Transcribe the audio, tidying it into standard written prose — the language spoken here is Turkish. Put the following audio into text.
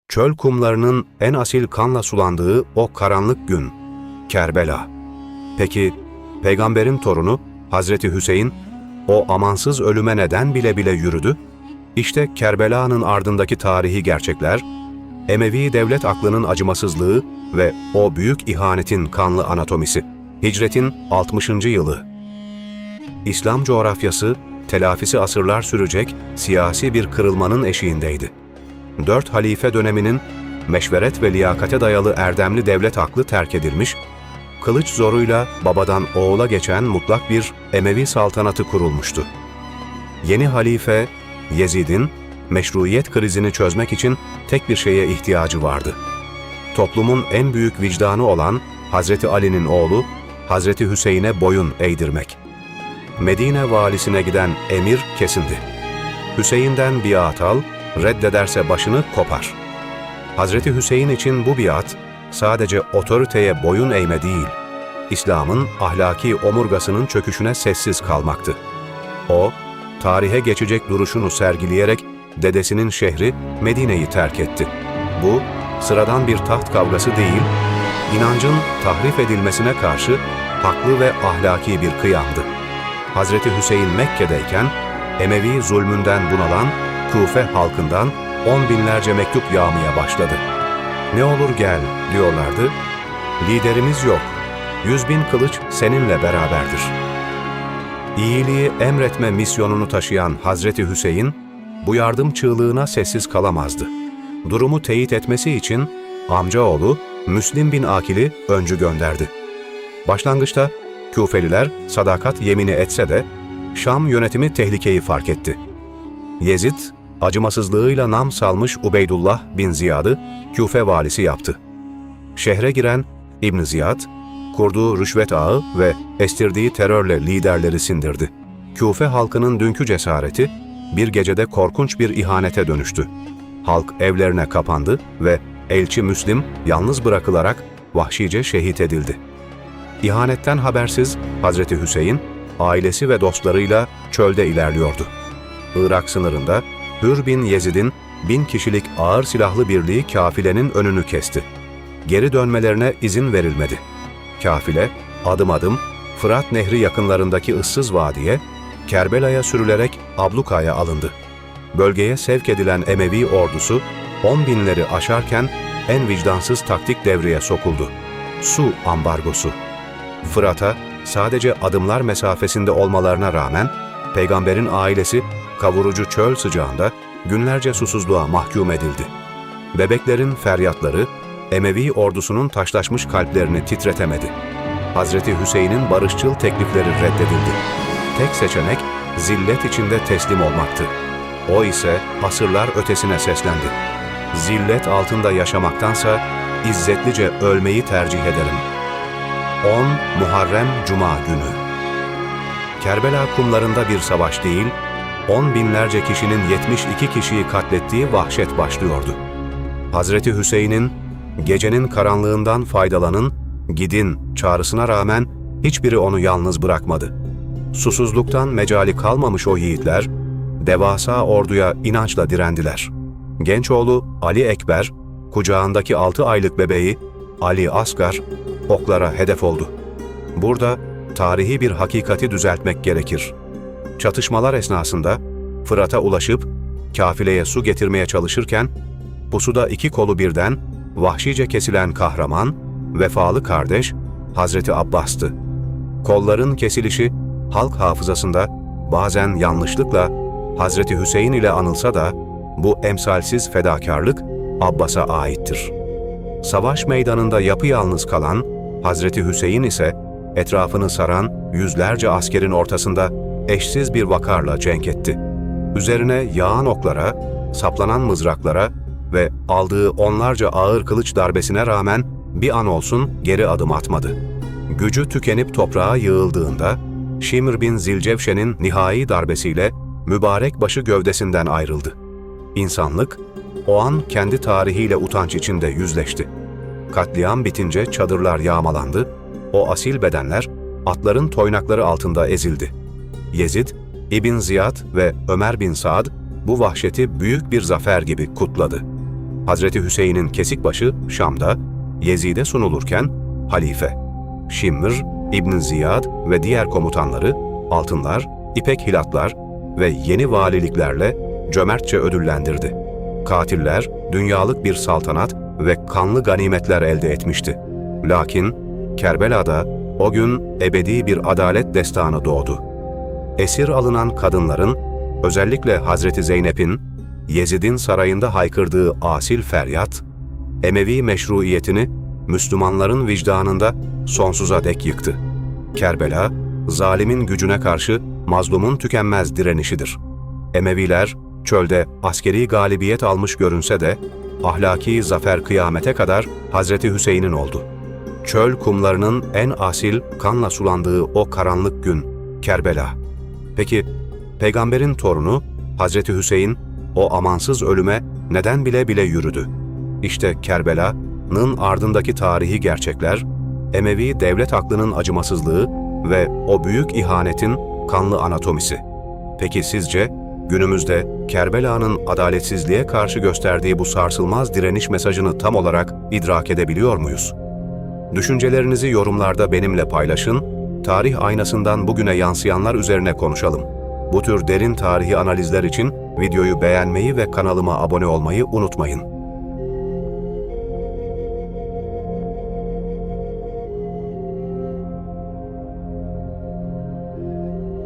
çöl kumlarının en asil kanla sulandığı o karanlık gün, Kerbela. Peki, peygamberin torunu Hazreti Hüseyin, o amansız ölüme neden bile bile yürüdü? İşte Kerbela'nın ardındaki tarihi gerçekler, Emevi devlet aklının acımasızlığı ve o büyük ihanetin kanlı anatomisi. Hicretin 60. yılı. İslam coğrafyası, telafisi asırlar sürecek siyasi bir kırılmanın eşiğindeydi. 4 halife döneminin meşveret ve liyakate dayalı erdemli devlet aklı terk edilmiş, kılıç zoruyla babadan oğula geçen mutlak bir Emevi saltanatı kurulmuştu. Yeni halife, Yezid'in meşruiyet krizini çözmek için tek bir şeye ihtiyacı vardı. Toplumun en büyük vicdanı olan Hazreti Ali'nin oğlu, Hazreti Hüseyin'e boyun eğdirmek. Medine valisine giden emir kesindi. Hüseyin'den biat al, reddederse başını kopar. Hazreti Hüseyin için bu biat, sadece otoriteye boyun eğme değil, İslam'ın ahlaki omurgasının çöküşüne sessiz kalmaktı. O, tarihe geçecek duruşunu sergileyerek dedesinin şehri Medine'yi terk etti. Bu, sıradan bir taht kavgası değil, inancın tahrif edilmesine karşı haklı ve ahlaki bir kıyamdı. Hazreti Hüseyin Mekke'deyken, Emevi zulmünden bunalan Kufe halkından 10 binlerce mektup yağmaya başladı. "Ne olur gel," diyorlardı. "Liderimiz yok, 100.000 kılıç seninle beraberdir." İyiliği emretme misyonunu taşıyan Hazreti Hüseyin, bu yardım çığlığına sessiz kalamazdı. Durumu teyit etmesi için amcaoğlu Müslim bin Akil'i öncü gönderdi. Başlangıçta Küfeliler sadakat yemini etse de Şam yönetimi tehlikeyi fark etti. Yezid, acımasızlığıyla nam salmış Ubeydullah bin Ziyad'ı Küfe valisi yaptı. Şehre giren İbn Ziyad, kurduğu rüşvet ağı ve estirdiği terörle liderleri sindirdi. Küfe halkının dünkü cesareti bir gecede korkunç bir ihanete dönüştü. Halk evlerine kapandı ve elçi Müslim yalnız bırakılarak vahşice şehit edildi. İhanetten habersiz Hazreti Hüseyin, ailesi ve dostlarıyla çölde ilerliyordu. Irak sınırında Hür bin Yezid'in 1000 kişilik ağır silahlı birliği kafilenin önünü kesti. Geri dönmelerine izin verilmedi. Kafile adım adım Fırat Nehri yakınlarındaki ıssız vadiye, Kerbela'ya sürülerek ablukaya alındı. Bölgeye sevk edilen Emevi ordusu 10 binleri aşarken en vicdansız taktik devreye sokuldu. Su ambargosu. Fırat'a sadece adımlar mesafesinde olmalarına rağmen peygamberin ailesi kavurucu çöl sıcağında günlerce susuzluğa mahkum edildi. Bebeklerin feryatları Emevi ordusunun taşlaşmış kalplerini titretemedi. Hazreti Hüseyin'in barışçıl teklifleri reddedildi. Tek seçenek zillet içinde teslim olmaktı. O ise asırlar ötesine seslendi. "Zillet altında yaşamaktansa izzetlice ölmeyi tercih ederim." 10 Muharrem Cuma günü. Kerbela kumlarında bir savaş değil, 10 binlerce kişinin 72 kişiyi katlettiği vahşet başlıyordu. Hazreti Hüseyin'in "Gecenin karanlığından faydalanın, gidin" çağrısına rağmen hiçbiri onu yalnız bırakmadı. Susuzluktan mecali kalmamış o yiğitler, devasa orduya inançla direndiler. Genç oğlu Ali Ekber, kucağındaki 6 aylık bebeği Ali Asgar, oklara hedef oldu. Burada tarihi bir hakikati düzeltmek gerekir. Çatışmalar esnasında Fırat'a ulaşıp kafileye su getirmeye çalışırken, pusuda 2 kolu birden vahşice kesilen kahraman, vefalı kardeş Hazreti Abbas'tı. Kolların kesilişi halk hafızasında bazen yanlışlıkla Hazreti Hüseyin ile anılsa da bu emsalsiz fedakarlık Abbas'a aittir. Savaş meydanında yapayalnız kalan Hazreti Hüseyin ise etrafını saran yüzlerce askerin ortasında eşsiz bir vakarla cenk etti. Üzerine yağan oklara, saplanan mızraklara ve aldığı onlarca ağır kılıç darbesine rağmen bir an olsun geri adım atmadı. Gücü tükenip toprağa yığıldığında Şimr bin Zilcevşen'in nihai darbesiyle mübarek başı gövdesinden ayrıldı. İnsanlık o an kendi tarihiyle utanç içinde yüzleşti. Katliam bitince çadırlar yağmalandı, o asil bedenler atların toynakları altında ezildi. Yezid, İbn Ziyad ve Ömer bin Saad bu vahşeti büyük bir zafer gibi kutladı. Hazreti Hüseyin'in kesik başı Şam'da, Yezid'e sunulurken halife, Şimr, İbn Ziyad ve diğer komutanları altınlar, ipek hilatlar ve yeni valiliklerle cömertçe ödüllendirdi. Katiller dünyalık bir saltanat ve kanlı ganimetler elde etmişti. Lakin Kerbela'da o gün ebedi bir adalet destanı doğdu. Esir alınan kadınların, özellikle Hazreti Zeynep'in, Yezid'in sarayında haykırdığı asil feryat, Emevi meşruiyetini Müslümanların vicdanında sonsuza dek yıktı. Kerbela, zalimin gücüne karşı mazlumun tükenmez direnişidir. Emeviler, çölde askeri galibiyet almış görünse de, ahlaki zafer kıyamete kadar Hazreti Hüseyin'in oldu. Çöl kumlarının en asil kanla sulandığı o karanlık gün, Kerbela. Peki, peygamberin torunu Hazreti Hüseyin, o amansız ölüme neden bile bile yürüdü? İşte Kerbela'nın ardındaki tarihi gerçekler, Emevi devlet aklının acımasızlığı ve o büyük ihanetin kanlı anatomisi. Peki sizce günümüzde Kerbela'nın adaletsizliğe karşı gösterdiği bu sarsılmaz direniş mesajını tam olarak idrak edebiliyor muyuz? Düşüncelerinizi yorumlarda benimle paylaşın, tarih aynasından bugüne yansıyanlar üzerine konuşalım. Bu tür derin tarihi analizler için videoyu beğenmeyi ve kanalıma abone olmayı unutmayın.